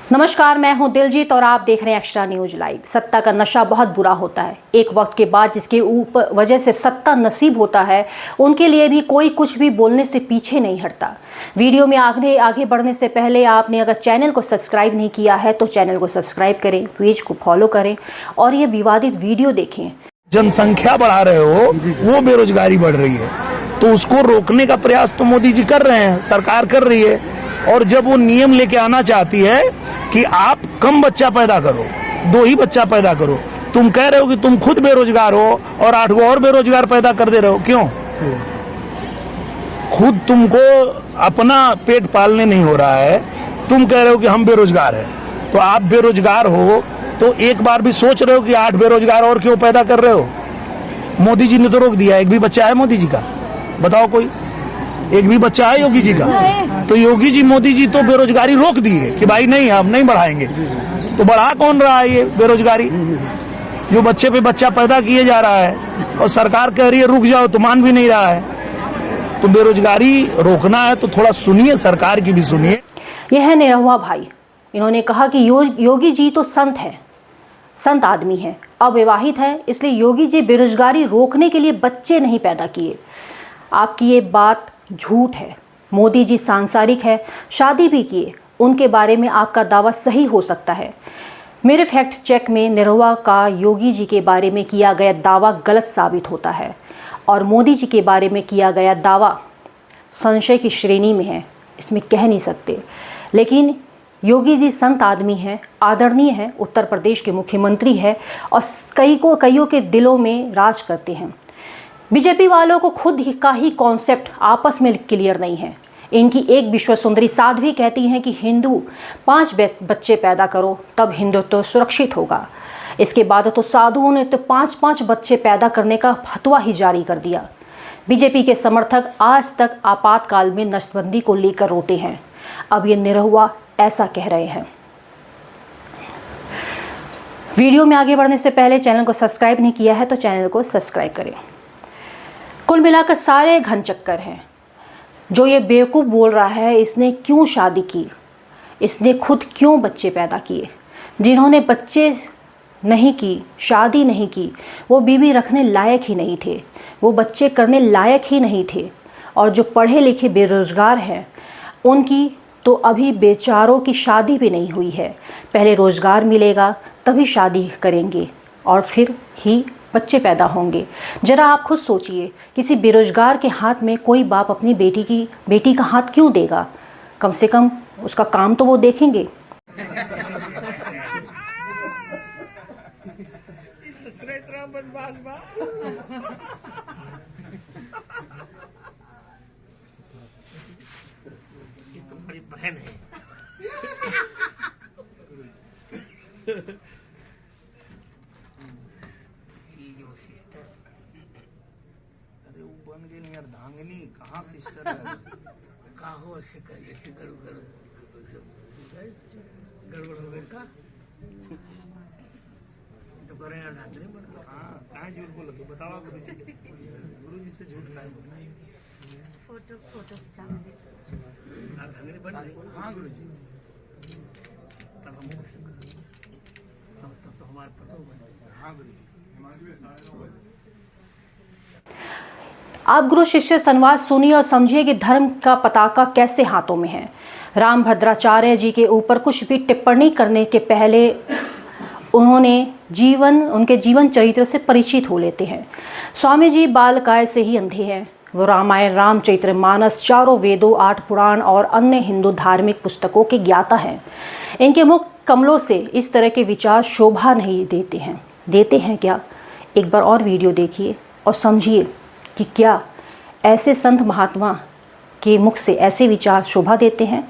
नमस्कार, मैं हूं दिलजीत और आप देख रहे हैं एक्स्ट्रा न्यूज लाइव। सत्ता का नशा बहुत बुरा होता है। एक वक्त के बाद जिसके ऊपर वजह से सत्ता नसीब होता है, उनके लिए भी कोई कुछ भी बोलने से पीछे नहीं हटता। वीडियो में आगे बढ़ने से पहले आपने अगर चैनल को सब्सक्राइब नहीं किया है तो चैनल को सब्सक्राइब करें, पेज को फॉलो करें और ये विवादित वीडियो देखें। जनसंख्या बढ़ा रहे हो, वो बेरोजगारी बढ़ रही है, तो उसको रोकने का प्रयास तो मोदी जी कर रहे हैं, सरकार कर रही है। और जब वो नियम लेके आना चाहती है कि आप कम बच्चा पैदा करो, 2 ही बच्चा पैदा करो, तुम कह रहे हो कि तुम खुद बेरोजगार हो और 8 और बेरोजगार पैदा कर दे रहे हो। क्यों? खुद तुमको अपना पेट पालने नहीं हो रहा है, तुम कह रहे हो कि हम बेरोजगार हैं। तो आप बेरोजगार हो तो एक बार भी सोच रहे हो कि 8 बेरोजगार और क्यों पैदा कर रहे हो? मोदी जी ने तो रोक दिया। एक भी बच्चा है मोदी जी का? बताओ कोई एक भी बच्चा है योगी जी का? तो योगी जी मोदी जी तो बेरोजगारी रोक दिए कि भाई नहीं, हम नहीं बढ़ाएंगे। तो बढ़ा कौन रहा है ये बेरोजगारी? जो बच्चे पे बच्चा पैदा किए जा रहा है और सरकार कह रही है रुक जाओ, तो मान भी नहीं रहा है। तो बेरोजगारी रोकना है तो थोड़ा सुनिए, सरकार की भी सुनिए। यह है निरहुआ भाई। इन्होंने कहा कि योगी जी तो संत है, संत आदमी है, अविवाहित है, इसलिए योगी जी बेरोजगारी रोकने के लिए बच्चे नहीं पैदा किए। आपकी ये बात झूठ है। मोदी जी सांसारिक है, शादी भी किए, उनके बारे में आपका दावा सही हो सकता है। मेरे फैक्ट चेक में निरहुआ का योगी जी के बारे में किया गया दावा गलत साबित होता है और मोदी जी के बारे में किया गया दावा संशय की श्रेणी में है, इसमें कह नहीं सकते। लेकिन योगी जी संत आदमी हैं, आदरणीय हैं, उत्तर प्रदेश के मुख्यमंत्री हैं और कईयों के दिलों में राज करते हैं। बीजेपी वालों को खुद का ही कॉन्सेप्ट आपस में क्लियर नहीं है। इनकी एक विश्व सुंदरी साध्वी कहती हैं कि हिंदू 5 बच्चे पैदा करो तब हिंदुत्व सुरक्षित होगा। इसके बाद तो साधुओं ने तो 5-5 बच्चे पैदा करने का फतवा ही जारी कर दिया। बीजेपी के समर्थक आज तक आपातकाल में नसबंदी को लेकर रोते हैं। अब ये निरहुआ ऐसा कह रहे हैं। वीडियो में आगे बढ़ने से पहले चैनल को सब्सक्राइब नहीं किया है तो चैनल को सब्सक्राइब करें। कुल मिलाकर सारे घन चक्कर हैं। जो ये बेवकूफ़ बोल रहा है इसने क्यों शादी की, इसने खुद क्यों बच्चे पैदा किए? जिन्होंने बच्चे नहीं की, शादी नहीं की, वो बीवी रखने लायक ही नहीं थे, वो बच्चे करने लायक ही नहीं थे। और जो पढ़े लिखे बेरोज़गार हैं उनकी तो अभी बेचारों की शादी भी नहीं हुई है। पहले रोज़गार मिलेगा तभी शादी करेंगे और फिर ही बच्चे पैदा होंगे। जरा आप खुद सोचिए, किसी बेरोजगार के हाथ में कोई बाप अपनी बेटी का हाथ क्यों देगा? कम से कम उसका काम तो वो देखेंगे। तुम्हारी बहन है। अरे वो बन गई यार धांगनी, कहाँ सिस्टर है? कहो ऐसे गड़बड़ हो गई का तो करे यार धांगनी बन गई। हाँ, कहाँ झूठ बोला तू? बताओ गुरु जी से झूठ नहीं बोलना। फोटो खिंचाने धांगनी बन गई। हाँ गुरु जी, तब हम तब तो हमारे पतो बन। हाँ गुरु जी। आप गुरु शिष्य संवाद सुनिए और समझिए कि धर्म का पताका कैसे हाथों में है। रामभद्राचार्य जी के ऊपर कुछ भी टिप्पणी करने के पहले उनके जीवन चरित्र से परिचित हो लेते हैं। स्वामी जी बालकाय से ही अंधे हैं। वो रामायण, रामचरितमानस, चारों वेदों, 8 पुराण और अन्य हिंदू धार्मिक पुस्तकों के ज्ञाता हैं। इनके मुख कमलों से इस तरह के विचार शोभा नहीं देते हैं। देते हैं क्या? एक बार और वीडियो देखिए और समझिए कि क्या ऐसे संत महात्मा के मुख से ऐसे विचार शोभा देते हैं।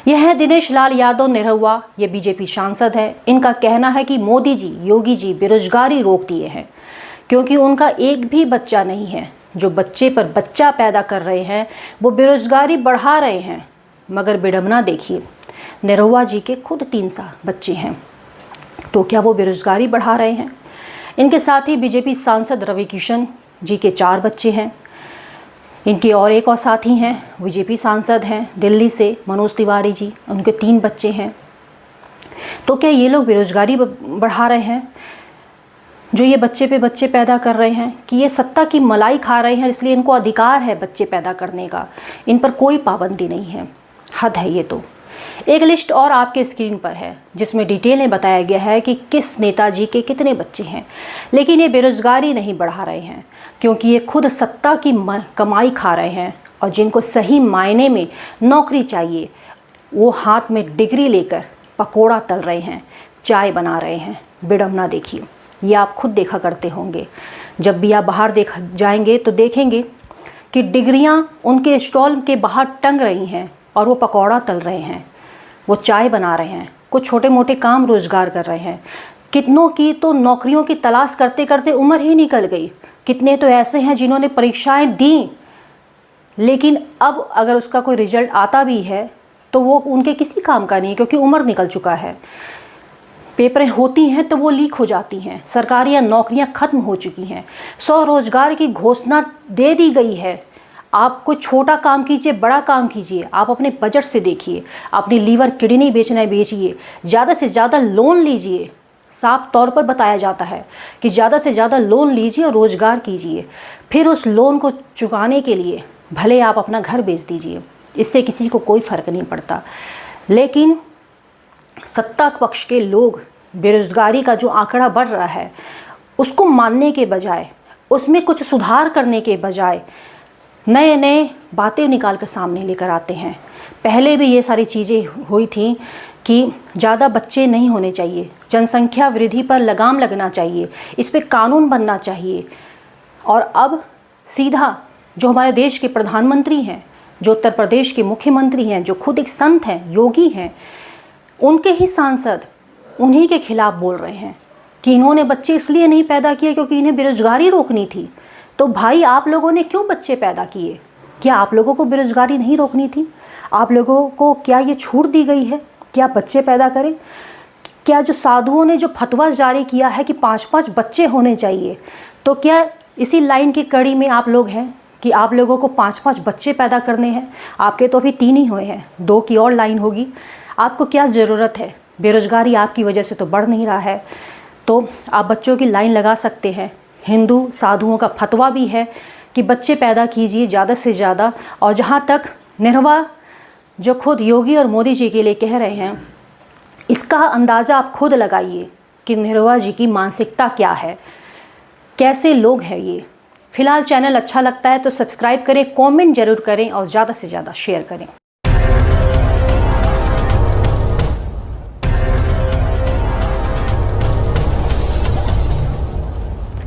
यह है दिनेश लाल यादव निरहुआ, ये बीजेपी सांसद है। इनका कहना है कि मोदी जी, योगी जी बेरोजगारी रोक दिए हैं क्योंकि उनका एक भी बच्चा नहीं है। जो बच्चे पर बच्चा पैदा कर रहे हैं वो बेरोजगारी बढ़ा रहे हैं। मगर विडंबना देखिए, निरहुआ जी के खुद 3 बच्चे हैं, तो क्या वो बेरोजगारी बढ़ा रहे हैं? इनके साथ ही बीजेपी सांसद रवि किशन जी के 4 बच्चे हैं। इनके और एक और साथी हैं, बीजेपी सांसद हैं दिल्ली से, मनोज तिवारी जी, उनके 3 बच्चे हैं। तो क्या ये लोग बेरोजगारी बढ़ा रहे हैं जो ये बच्चे पे बच्चे पैदा कर रहे हैं, कि ये सत्ता की मलाई खा रहे हैं इसलिए इनको अधिकार है बच्चे पैदा करने का, इन पर कोई पाबंदी नहीं है। हद है ये तो। एक लिस्ट और आपके स्क्रीन पर है जिसमें डिटेल में बताया गया है कि किस नेताजी के कितने बच्चे हैं, लेकिन ये बेरोजगारी नहीं बढ़ा रहे हैं क्योंकि ये खुद सत्ता की कमाई खा रहे हैं और जिनको सही मायने में नौकरी चाहिए वो हाथ में डिग्री लेकर पकोड़ा तल रहे हैं, चाय बना रहे हैं। विडंबना देखिए, ये आप खुद देखा करते होंगे। जब भी आप बाहर जाएंगे तो देखेंगे कि डिग्रियां उनके स्टॉल के बाहर टंग रही हैं और वो पकौड़ा तल रहे हैं, वो चाय बना रहे हैं, कुछ छोटे मोटे काम रोजगार कर रहे हैं। कितनों की तो नौकरियों की तलाश करते करते उम्र ही निकल गई। कितने तो ऐसे हैं जिन्होंने परीक्षाएं दी, लेकिन अब अगर उसका कोई रिजल्ट आता भी है तो वो उनके किसी काम का नहीं, क्योंकि उम्र निकल चुका है। पेपरें होती हैं तो वो लीक हो जाती हैं, सरकारी नौकरियां खत्म हो चुकी हैं, स्वरोजगार की घोषणा दे दी गई है। आप कोई छोटा काम कीजिए, बड़ा काम कीजिए, आप अपने बजट से देखिए, अपनी लीवर किडनी बेचना है बेचिए, ज़्यादा से ज़्यादा लोन लीजिए। साफ तौर पर बताया जाता है कि ज़्यादा से ज़्यादा लोन लीजिए और रोज़गार कीजिए, फिर उस लोन को चुकाने के लिए भले आप अपना घर बेच दीजिए, इससे किसी को कोई फ़र्क नहीं पड़ता। लेकिन सत्ता पक्ष के लोग बेरोज़गारी का जो आंकड़ा बढ़ रहा है उसको मानने के बजाय, उसमें कुछ सुधार करने के बजाय नए नए बातें निकाल कर सामने लेकर आते हैं। पहले भी ये सारी चीज़ें हुई थी कि ज़्यादा बच्चे नहीं होने चाहिए, जनसंख्या वृद्धि पर लगाम लगना चाहिए, इस पर कानून बनना चाहिए। और अब सीधा जो हमारे देश के प्रधानमंत्री हैं, जो उत्तर प्रदेश के मुख्यमंत्री हैं, जो खुद एक संत हैं, योगी हैं, उनके ही सांसद उन्हीं के खिलाफ बोल रहे हैं कि इन्होंने बच्चे इसलिए नहीं पैदा किए क्योंकि इन्हें बेरोजगारी रोकनी थी। तो भाई आप लोगों ने क्यों बच्चे पैदा किए? क्या आप लोगों को बेरोजगारी नहीं रोकनी थी? आप लोगों को क्या ये छूट दी गई है कि आप बच्चे पैदा करें? क्या जो साधुओं ने जो फतवा जारी किया है कि 5-5 बच्चे होने चाहिए, तो क्या इसी लाइन की कड़ी में आप लोग हैं कि आप लोगों को 5-5 बच्चे पैदा करने हैं? आपके तो अभी 3 ही हुए हैं, 2 की और लाइन होगी। आपको क्या ज़रूरत है? बेरोजगारी आपकी वजह से तो बढ़ नहीं रहा है, तो आप बच्चों की लाइन लगा सकते हैं। हिंदू साधुओं का फतवा भी है कि बच्चे पैदा कीजिए ज़्यादा से ज़्यादा। और जहाँ तक निर्वाह जो खुद योगी और मोदी जी के लिए कह रहे हैं, इसका अंदाज़ा आप खुद लगाइए कि निर्वाह जी की मानसिकता क्या है, कैसे लोग हैं ये। फिलहाल चैनल अच्छा लगता है तो सब्सक्राइब करें, कमेंट जरूर करें और ज़्यादा से ज़्यादा शेयर करें।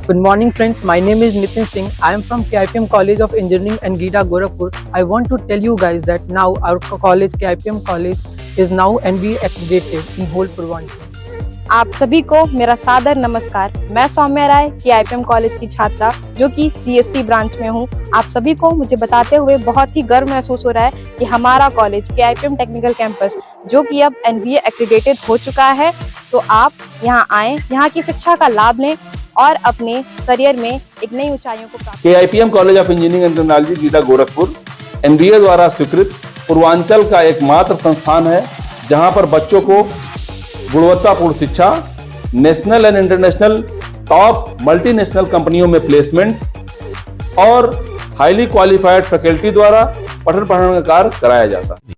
Good morning friends, my name is Nitin Singh. I am from KIPM College of Engineering and Gita Gorakhpur. I want to tell you guys that now our college, KIPM College is now NBA accredited in whole Purvanchal. आप सभी को मेरा सादर नमस्कार। मैं सौम्या राय KIPM college की छात्रा जो कि CSC ब्रांच में हूँ। आप सभी को मुझे बताते हुए बहुत ही गर्व महसूस हो रहा है कि हमारा कॉलेज KIPM टेक्निकल कैंपस जो कि अब NBA एक्रीडेटेड हो चुका है। तो आप यहाँ आएँ, यहाँ की शिक्षा का लाभ लें और अपने करियर में एक नई ऊंचाइयों को प्राप्त। KIPM college of engineering and technology Gita Gorakhpur NBA द्वारा स्वीकृत पूर्वांचल का एकमात्र संस्थान है जहां पर बच्चों को गुणवत्तापूर्ण शिक्षा, national and international top multinational कंपनियों में प्लेसमेंट और हाईली क्वालिफाइड फैकल्टी द्वारा पठन पाठन का कार्य कराया जाता है।